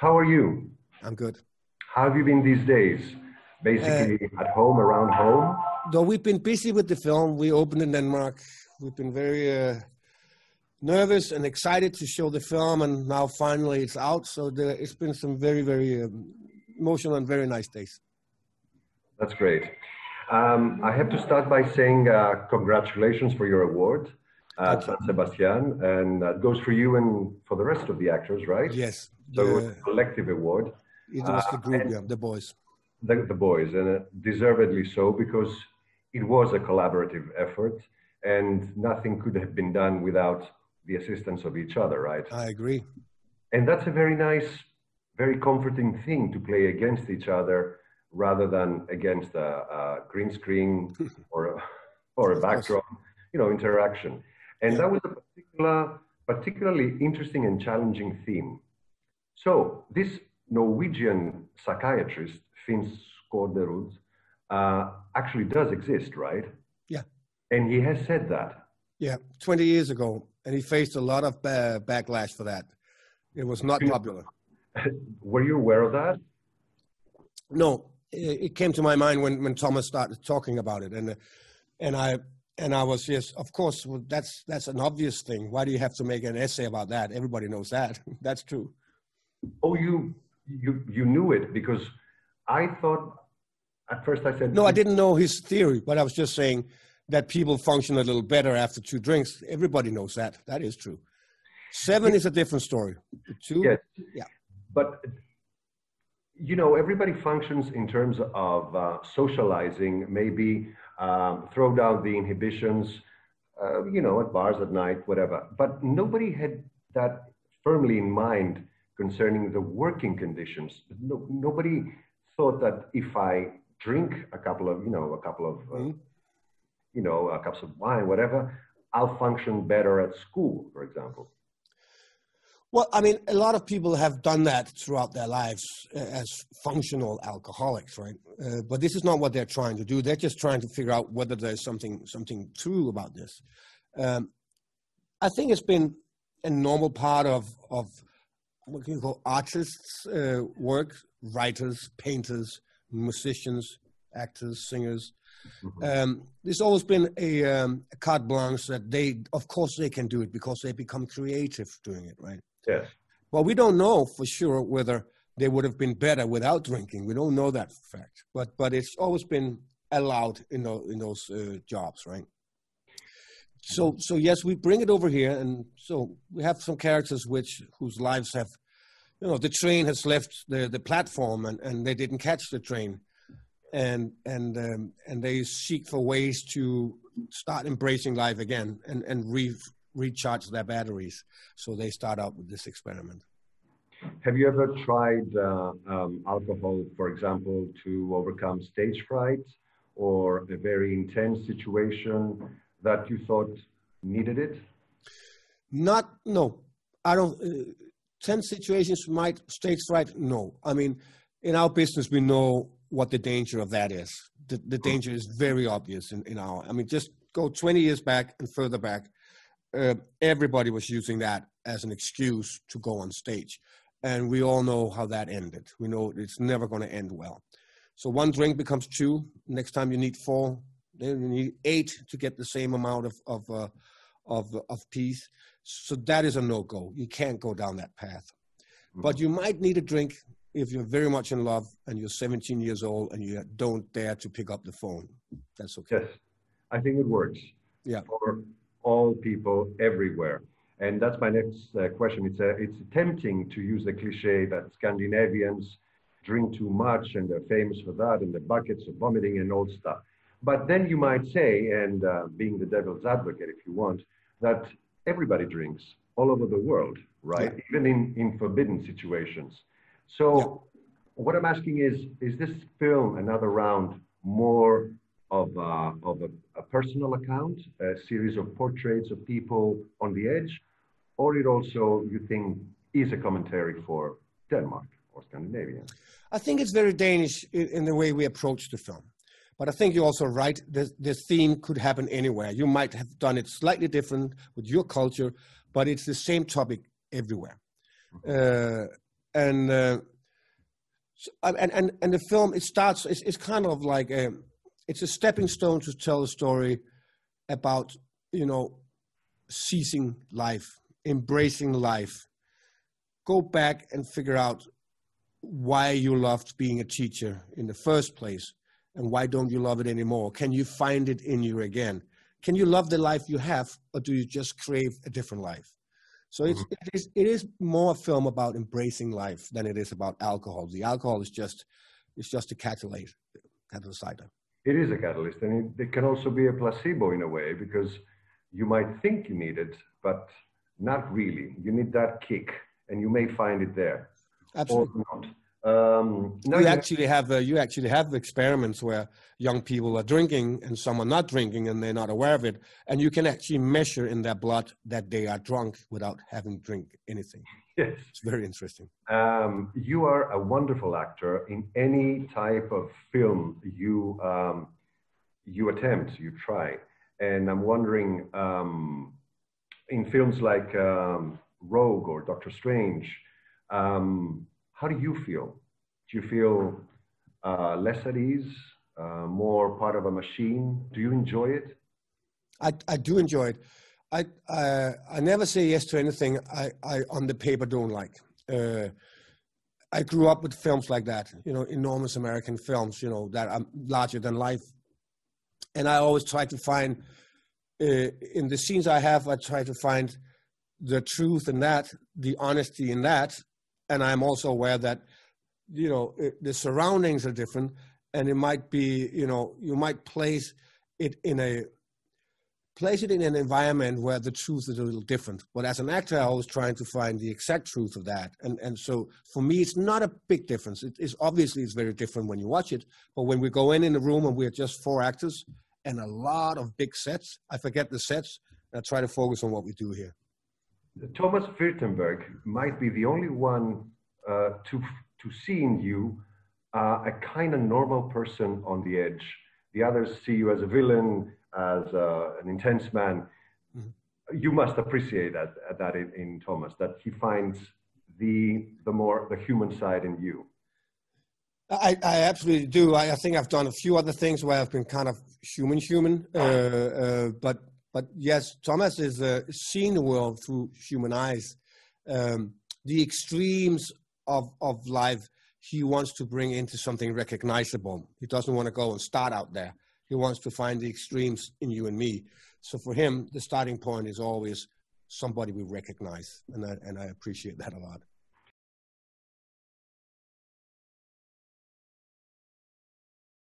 How are you? I'm good. How have you been these days? Basically at home, around home? Though we've been busy with the film, we opened in Denmark. We've been very nervous and excited to show the film, and now finally it's out. So it's been some very, very emotional and very nice days. That's great. I have to start by saying congratulations for your award at San Sebastian, and that goes for you and for the rest of the actors, right? Yes. So it was a collective award. It was the group, yeah, the boys. The boys, and deservedly so, because it was a collaborative effort, and nothing could have been done without the assistance of each other, right? I agree. And that's a very nice, very comforting thing to play against each other rather than against a green screen or a backdrop, interaction. And that was a particularly interesting and challenging theme. So this Norwegian psychiatrist, Finn Skårderud, actually does exist, right? Yeah. And he has said that. Yeah, 20 years ago. And he faced a lot of backlash for that. It was not popular. Were you aware of that? No, it came to my mind when Thomas started talking about it. And I was, yes, of course, well, that's an obvious thing. Why do you have to make an essay about that? Everybody knows that. That's true. Oh, you knew it, because I thought, at first I said... No, I didn't know his theory, but I was just saying that people function a little better after 2 drinks. Everybody knows that. That is true. 7 is a different story. 2, yes. Yeah. But, everybody functions in terms of socializing, maybe throw down the inhibitions, at bars at night, whatever. But nobody had that firmly in mind concerning the working conditions. Nobody thought that if I drink a couple of cups of wine, whatever, I'll function better at school, for example. Well, I mean, a lot of people have done that throughout their lives as functional alcoholics, right? But this is not what they're trying to do. They're just trying to figure out whether there's something true about this. I think it's been a normal part of what can you call artists' work, writers, painters, musicians, actors, singers. There's always been a carte blanche that of course they can do it because they become creative doing it, right? Yes. Well, we don't know for sure whether they would have been better without drinking. We don't know that for fact. But it's always been allowed in those jobs, right? So yes, we bring it over here, and so we have some characters whose lives have, the train has left the platform and they didn't catch the train, and they seek for ways to start embracing life again and recharge their batteries. So they start out with this experiment. Have you ever tried alcohol, for example, to overcome stage fright or a very intense situation that you thought needed it? No. I don't. Tense situations stage fright, no. I mean, in our business, we know what the danger of that is. The danger is very obvious just go 20 years back and further back. Everybody was using that as an excuse to go on stage. And we all know how that ended. We know it's never going to end well. So 1 drink becomes 2. Next time you need 4. Then you need 8 to get the same amount of peace. So that is a no-go. You can't go down that path. But you might need a drink if you're very much in love and you're 17 years old and you don't dare to pick up the phone. That's okay. Yes, I think it works. Yeah. For all people everywhere. And that's my next question. It's tempting to use the cliche that Scandinavians drink too much and they're famous for that and the buckets of vomiting and all stuff. But then you might say, and being the devil's advocate if you want, that everybody drinks all over the world, right? Yeah. Even in forbidden situations. So what I'm asking is this film another round more of a personal account, a series of portraits of people on the edge, or it also, you think, is a commentary for Denmark or Scandinavia? I think it's very Danish in the way we approach the film. But I think you're also right. The theme could happen anywhere. You might have done it slightly different with your culture, but it's the same topic everywhere. and the film, it starts. It's kind of like it's a stepping stone to tell a story about, you know, seizing life, embracing life. Go back and figure out why you loved being a teacher in the first place, and why don't you love it anymore? Can you find it in you again? Can you love the life you have, or do you just crave a different life? So it is more a film about embracing life than it is about alcohol. The alcohol is just a catalyst. It is a catalyst, and it can also be a placebo in a way, because you might think you need it, but not really. You need that kick, and you may find it there. Absolutely. Or not. You actually have experiments where young people are drinking and some are not drinking and they're not aware of it, and you can actually measure in their blood that they are drunk without having drink anything. Yes, it's very interesting. You are a wonderful actor in any type of film you attempt, you try, and I'm wondering, in films like Rogue or Doctor Strange, how do you feel? Do you feel less at ease, more part of a machine? Do you enjoy it? I do enjoy it. I never say yes to anything I on the paper don't like. I grew up with films like that, you know, enormous American films, you know, that are larger than life. And I always try to find, in the scenes I have, I try to find the truth in that, the honesty in that. And I'm also aware that, you know, the surroundings are different, and it might be, you know, you might place it in an environment where the truth is a little different. But as an actor, I was trying to find the exact truth of that. And so for me, it's not a big difference. It's obviously it's very different when you watch it. But when we go in the room and we're just 4 actors and a lot of big sets, I forget the sets and I try to focus on what we do here. Thomas Firtenberg might be the only one to see in you a kind of normal person on the edge. The others see you as a villain, as an intense man. Mm-hmm. You must appreciate that in Thomas, that he finds the human side in you. I absolutely do. I think I've done a few other things where I've been kind of human, but yes, Thomas is seeing the world through human eyes. The extremes of life he wants to bring into something recognizable. He doesn't want to go and start out there. He wants to find the extremes in you and me. So for him, the starting point is always somebody we recognize, and I appreciate that a lot.